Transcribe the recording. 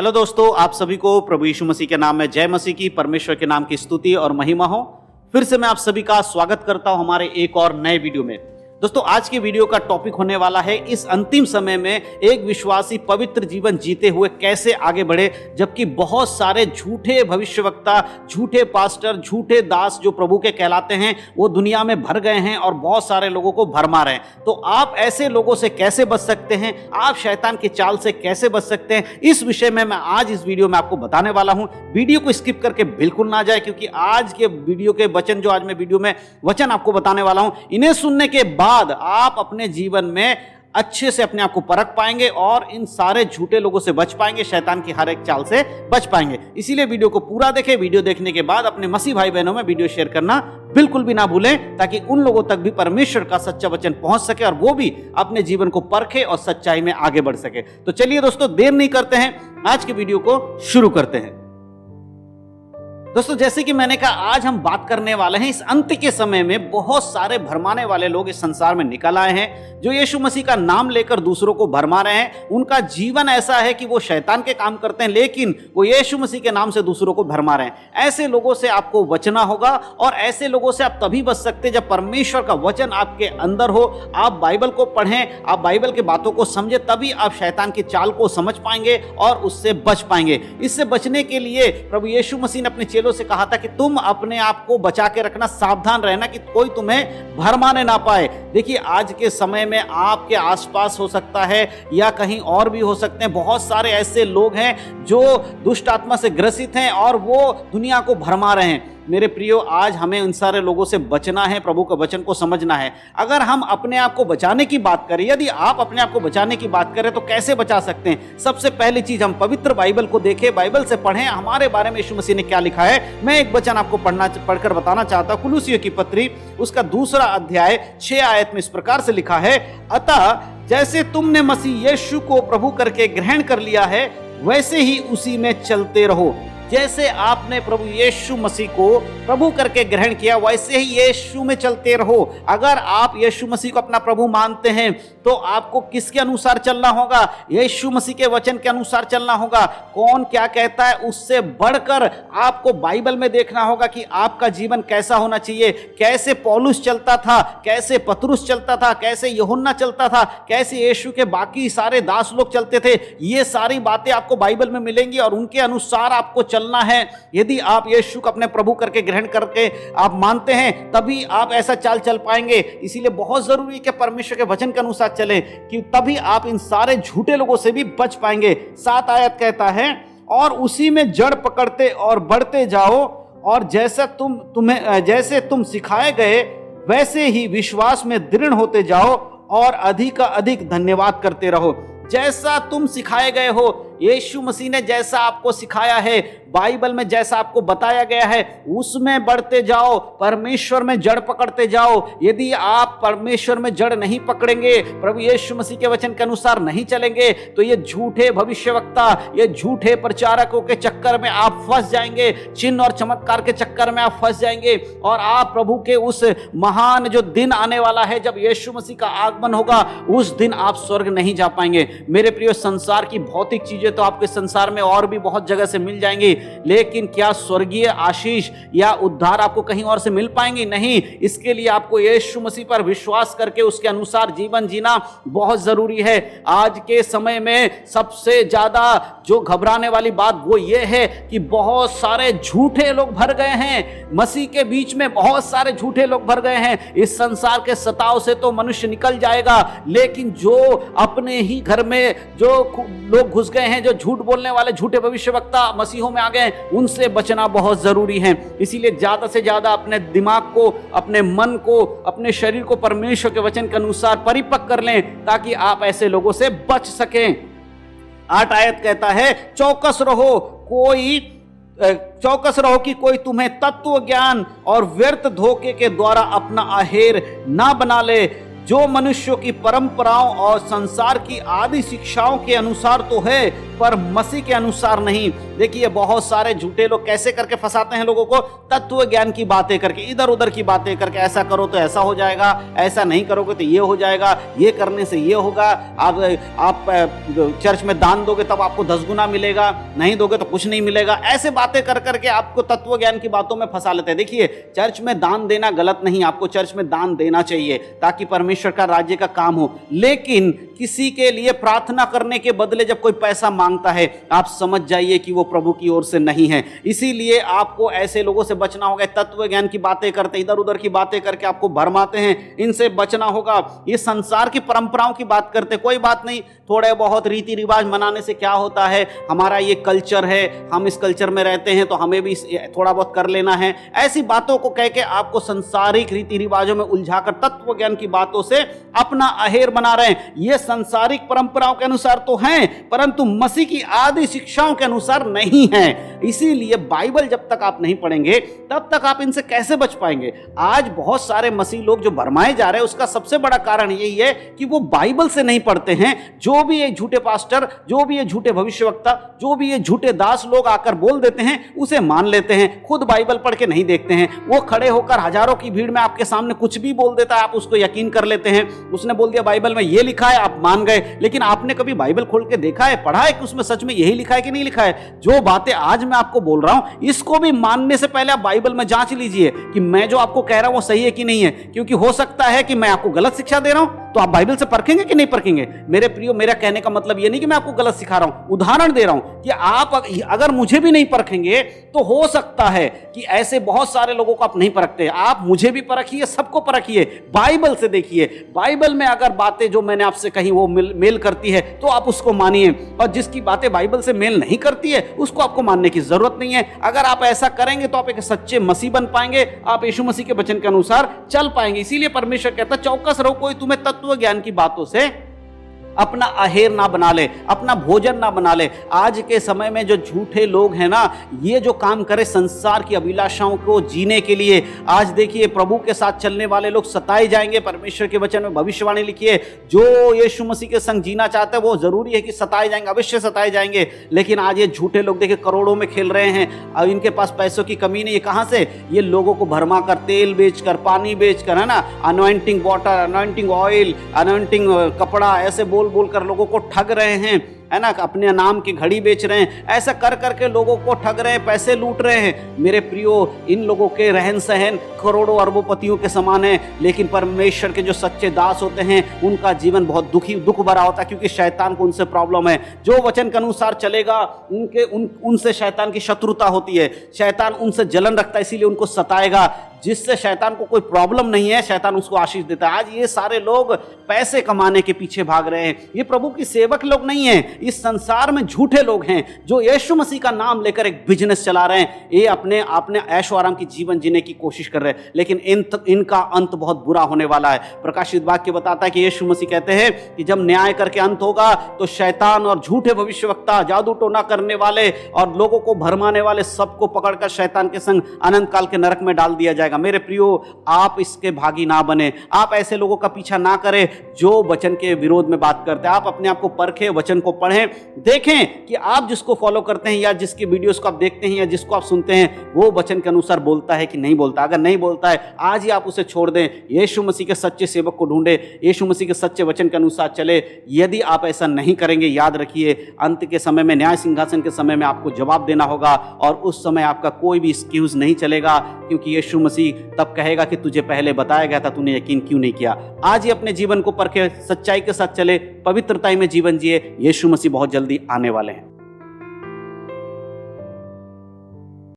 Hello दोस्तों, आप सभी को प्रभु यीशु मसीह के नाम में जय मसीह की, परमेश्वर के नाम की स्तुति और महिमा हो। फिर से मैं आप सभी का स्वागत करता हूं हमारे एक और नए वीडियो में। दोस्तों, आज के वीडियो का टॉपिक होने वाला है इस अंतिम समय में एक विश्वासी पवित्र जीवन जीते हुए कैसे आगे बढ़े, जबकि बहुत सारे झूठे भविष्यवक्ता, झूठे पास्टर, झूठे दास जो प्रभु के कहलाते हैं वो दुनिया में भर गए हैं और बहुत सारे लोगों को भरमा रहे हैं। तो आप ऐसे लोगों से कैसे बच सकते हैं, आप शैतान की चाल से कैसे बच सकते हैं, इस विषय में मैं आज इस वीडियो में आपको बताने वाला हूं। वीडियो को स्किप करके बिल्कुल ना जाए, क्योंकि आज के वीडियो के वचन जो आज मैं वीडियो में वचन आपको बताने वाला हूं, इन्हें सुनने के बाद आप अपने जीवन में अच्छे से अपने आप को परख पाएंगे और इन सारे झूठे लोगों से बच पाएंगे, शैतान की हर एक चाल से बच पाएंगे। इसीलिए वीडियो को पूरा देखें। वीडियो देखने के बाद अपने मसीह भाई बहनों में वीडियो शेयर करना बिल्कुल भी ना भूलें, ताकि उन लोगों तक भी परमेश्वर का सच्चा वचन पहुंच सके और वो भी अपने जीवन को परखे और सच्चाई में आगे बढ़ सके। तो चलिए दोस्तों, देर नहीं करते हैं, आज के वीडियो को शुरू करते हैं। दोस्तों, जैसे कि मैंने कहा, आज हम बात करने वाले हैं इस अंत के समय में बहुत सारे भरमाने वाले लोग इस संसार में निकल आए हैं, जो यीशु मसीह का नाम लेकर दूसरों को भरमा रहे हैं। उनका जीवन ऐसा है कि वो शैतान के काम करते हैं, लेकिन वो यीशु मसीह के नाम से दूसरों को भरमा रहे हैं। ऐसे लोगों से आपको बचना होगा और ऐसे लोगों से आप तभी बच सकते हैं जब परमेश्वर का वचन आपके अंदर हो, आप बाइबल को पढ़ें, आप बाइबल की बातों को समझें, तभी आप शैतान की चाल को समझ पाएंगे और उससे बच पाएंगे। इससे बचने के लिए प्रभु यीशु मसीह ने अपने चेलों से कहा था कि तुम अपने आप को बचा के रखना, सावधान रहना कि कोई तुम्हें भरमाने ना पाए। देखिए, आज के समय में आपके आसपास हो सकता है या कहीं और भी हो सकते हैं, बहुत सारे ऐसे लोग हैं जो दुष्ट आत्मा से ग्रसित हैं और वो दुनिया को भरमा रहे हैं। मेरे प्रियो, आज हमें इन सारे लोगों से बचना है, प्रभु के वचन को समझना है। अगर हम अपने आप को बचाने की बात करें, यदि आप अपने आप को बचाने की बात करें तो कैसे बचा सकते हैं? सबसे पहली चीज, हम पवित्र बाइबल को देखें, बाइबल से पढ़ें हमारे बारे में यीशु मसीह ने क्या लिखा है। मैं एक वचन आपको पढ़कर बताना चाहता हूं। कुलुसियों की पत्री उसका 2 अध्याय 6 आयत में इस प्रकार से लिखा है, अतः जैसे तुमने मसीह यीशु को प्रभु करके ग्रहण कर लिया है, वैसे ही उसी में चलते रहो। जैसे आपने प्रभु यीशु मसीह को प्रभु करके ग्रहण किया, वैसे ही यीशु में चलते रहो। अगर आप यीशु मसीह को अपना प्रभु मानते हैं तो आपको किसके अनुसार चलना होगा? यीशु मसीह के वचन के अनुसार चलना होगा। कौन क्या कहता है उससे बढ़कर आपको बाइबल में देखना होगा कि आपका जीवन कैसा होना चाहिए। कैसे पौलुस चलता था, कैसे पतरुस चलता था, कैसे यूहन्ना चलता था, कैसे यीशु के बाकी सारे दास लोग चलते थे, ये सारी बातें आपको बाइबल में मिलेंगी और उनके अनुसार आपको चलना है। यदि आप यीशु को अपने प्रभु करके ग्रहण करके आप मानते हैं, तभी आप ऐसा चाल चल पाएंगे। इसीलिए बहुत जरूरी है कि परमेश्वर के वचन के अनुसार चलें, कि तभी आप इन सारे झूठे लोगों से भी बच पाएंगे। 7 आयत कहता है, और उसी में जड़ पकड़ते और बढ़ते जाओ, और जैसे तुम सिखाए गए वैसे ही विश्वास में दृढ़ होते जाओ और अधिक अधिक धन्यवाद करते रहो। जैसा तुम सिखाए गए हो, यीशु मसीह ने जैसा आपको सिखाया है, बाइबल में जैसा आपको बताया गया है, उसमें बढ़ते जाओ, परमेश्वर में जड़ पकड़ते जाओ। यदि आप परमेश्वर में जड़ नहीं पकड़ेंगे, प्रभु यीशु मसीह के वचन के अनुसार नहीं चलेंगे, तो ये झूठे भविष्यवक्ता, ये झूठे प्रचारकों के चक्कर में आप फंस जाएंगे, चिन्ह और चमत्कार के चक्कर में आप फंस जाएंगे और आप प्रभु के उस महान जो दिन आने वाला है, जब यीशु मसीह का आगमन होगा, उस दिन आप स्वर्ग नहीं जा पाएंगे। मेरे प्रिय, संसार की भौतिक चीजें तो आपके संसार में और भी बहुत जगह से मिल जाएंगी, लेकिन क्या स्वर्गीय आशीष या उद्धार आपको कहीं और से मिल पाएंगी? नहीं। इसके लिए आपको यीशु मसीह पर विश्वास करके उसके अनुसार जीवन जीना बहुत जरूरी है। आज के समय में सबसे ज्यादा जो घबराने वाली बात वो ये है कि बहुत सारे झूठे लोग भर गए हैं, मसीह के बीच में बहुत सारे झूठे लोग भर गए हैं। इस संसार के सताव से तो मनुष्य निकल जाएगा, लेकिन जो अपने ही घर में जो लोग घुस गए हैं, जो झूठ बोलने वाले झूठे भविष्यवक्ता मसीहों में आ गए, उनसे बचना बहुत जरूरी है। इसीलिए ज्यादा से ज्यादा अपने दिमाग को, अपने मन को, अपने शरीर को परमेश्वर के वचन के अनुसार परिपक्व कर लें, ताकि आप ऐसे लोगों से बच सकें। 8 आयत कहता है, चौकस रहो कि कोई तुम्हें तत्व ज्ञान और व्यर्थ धोखे के द्वारा अपना आहेर ना बना ले, जो मनुष्यों की परंपराओं और संसार की आदि शिक्षाओं के अनुसार तो है, पर मसीह के अनुसार नहीं। देखिए बहुत सारे झूठे लोग कैसे करके फंसाते हैं लोगों को, तत्व ज्ञान की बातें करके, इधर उधर की बातें करके, ऐसा करो तो ऐसा हो जाएगा, ऐसा नहीं करोगे तो ये हो जाएगा, ये करने से ये होगा, आप चर्च में दान दोगे तब आपको 10 गुना मिलेगा, नहीं दोगे तो कुछ नहीं मिलेगा। ऐसे बातें कर करके आपको तत्व ज्ञान की बातों में फंसा लेते हैं। देखिए चर्च में दान देना गलत नहीं, आपको चर्च में दान देना चाहिए ताकि परमेश्वर का राज्य का काम हो, लेकिन किसी के लिए प्रार्थना करने के बदले जब कोई पैसा मांगता है, आप समझ जाइए कि वो प्रभु की ओर से नहीं है। इसीलिए आपको ऐसे लोगों से बचना होगा। तत्व ज्ञान की बातें करते, इधर उधर की बातें करके आपको भरमाते हैं, इनसे बचना होगा। ये संसार की परंपराओं की बात करते, कोई बात नहीं, थोड़े बहुत रीति रिवाज मनाने से क्या होता है, हमारा ये कल्चर है, हम इस कल्चर में रहते हैं तो हमें भी थोड़ा बहुत कर लेना है। ऐसी बातों को कह के आपको संसारिक रीति रिवाजों में उलझाकर तत्व ज्ञान की बातों से अपना अहेर बना रहे हैं। ये संसारिक परंपराओं के अनुसार तो हैं, परंतु मसीह की आदि शिक्षाओं के अनुसार नहीं है। इसीलिए बाइबल जब तक आप नहीं पढ़ेंगे तब तक आप इनसे कैसे बच पाएंगे। आज बहुत सारे मसीह लोग जो भरमाए जा रहे हैं, उसका सबसे बड़ा कारण यही है कि वो बाइबल से नहीं पढ़ते हैं। जो भी ये झूठे पास्टर, जो भी ये झूठे भविष्यवक्ता, जो भी ये झूठे दास लोग आकर बोल देते हैं, उसे मान लेते हैं, खुद बाइबल पढ़ के नहीं देखते हैं। वो खड़े होकर हजारों की भीड़ में आपके सामने कुछ भी बोल देता है, आप उसको यकीन कर लेते हैं। उसने बोल दिया बाइबल में ये लिखा है, आप मान गए, लेकिन आपने कभी बाइबल खोल के देखा है, पढ़ा है कि उसमें सच में यही लिखा है कि नहीं लिखा है। जो बातें आज मैं आपको बोल रहा हूं, इसको भी मानने से पहले आप बाइबल में जांच लीजिए कि मैं जो आपको कह रहा हूं वो सही है कि नहीं है, क्योंकि हो सकता है कि मैं आपको गलत शिक्षा दे रहा हूं, तो आप बाइबल से परखेंगे कि नहीं परखेंगे। मेरे प्रियो, मेरा कहने का मतलब ये नहीं कि मैं आपको गलत सिखा रहा हूं, उदाहरण दे रहा हूं कि आप अगर मुझे भी नहीं परखेंगे तो हो सकता है कि ऐसे बहुत सारे लोगों को आप नहीं परखते। आप मुझे भी परखिए, सबको परखिए, बाइबल से देखिए। बाइबल में अगर बातें जो मैंने आपसे कही वो मेल करती है तो आप उसको मानिए, और जिसकी बातें बाइबल से मेल नहीं करती है उसको आपको मानने की जरूरत नहीं है। अगर आप ऐसा करेंगे तो आप एक सच्चे मसीह बन पाएंगे, आप यीशु मसीह के वचन के अनुसार चल पाएंगे। इसीलिए परमेश्वर कहता है चौकस रहो, कोई तुम्हें तत्व ज्ञान की बातों से अपना अहेर ना बना ले, अपना भोजन ना बना ले। आज के समय में जो झूठे लोग हैं ना, ये जो काम करे संसार की अभिलाषाओं को जीने के लिए, आज देखिए प्रभु के साथ चलने वाले लोग सताए जाएंगे। परमेश्वर के वचन में भविष्यवाणी लिखी है, जो यीशु मसीह के संग जीना चाहते हैं वो जरूरी है कि सताए जाएंगे, अवश्य सताए जाएंगे। लेकिन आज ये झूठे लोग देखिए करोड़ों में खेल रहे हैं, और इनके पास पैसों की कमी नहीं है। कहां से? ये लोगों को भरमा कर, तेल बेचकर, पानी बेचकर, है ना, anointing water, anointing oil, anointing कपड़ा, ऐसे बोलकर लोगों को ठग रहे हैं, है ना, अपने नाम की घड़ी बेच रहे हैं। ऐसा कर करके लोगों को ठग रहे हैं, पैसे लूट रहे हैं। मेरे प्रियो, इन लोगों के रहन सहन करोड़ों अरबोपतियों के समान है, लेकिन परमेश्वर के जो सच्चे दास होते हैं उनका जीवन बहुत दुख भरा होता है, क्योंकि शैतान को उनसे प्रॉब्लम है। जो वचन के अनुसार चलेगा उनसे शैतान की शत्रुता होती है, शैतान उनसे जलन रखता है, इसीलिए उनको सताएगा। जिससे शैतान को कोई प्रॉब्लम नहीं है, शैतान उसको आशीष देता है। आज ये सारे लोग पैसे कमाने के पीछे भाग रहे हैं। ये प्रभु की सेवक लोग नहीं हैं, इस संसार में झूठे लोग हैं जो यीशु मसीह का नाम लेकर एक बिजनेस चला रहे हैं। ये अपने ऐशो आराम की जीवन जीने की कोशिश कर रहे हैं, लेकिन इनका अंत बहुत बुरा होने वाला है। प्रकाशित वाक्य बताता है कि यीशु मसीह कहते हैं कि जब न्याय करके अंत होगा तो शैतान और झूठे भविष्यवक्ता, जादू टोना करने वाले और लोगों को भरमाने वाले सबको पकड़कर शैतान के संग अनंत काल के नरक में डाल दिया जाएगा। मेरे प्रियो, आप इसके भागी ना बने, आप ऐसे लोगों का पीछा ना करें जो वचन के विरोध में बात करते हैं। आप अपने आप को परखें, वचन को पढ़ें, देखें कि आप जिसको फॉलो करते हैं या जिसकी वीडियोस को आप देखते हैं या जिसको आप सुनते हैं वो वचन के अनुसार बोलता है कि नहीं बोलता। अगर नहीं बोलता है, आज ही आप उसे छोड़ दें, यीशु मसीह के सच्चे सेवक को ढूंढे, यीशु मसीह के सच्चे वचन के अनुसार चले। यदि आप ऐसा नहीं करेंगे, याद रखिए अंत के समय में, न्याय सिंहासन के समय में आपको जवाब देना होगा, और उस समय आपका कोई भी एक्सक्यूज नहीं चलेगा, क्योंकि यीशु मसीह तब कहेगा कि तुझे पहले बताया गया था, तूने यकीन क्यों नहीं किया। आज ही अपने जीवन को परखे, सच्चाई के साथ चले, पवित्रता में जीवन जिए। यीशु मसीह बहुत जल्दी आने वाले हैं।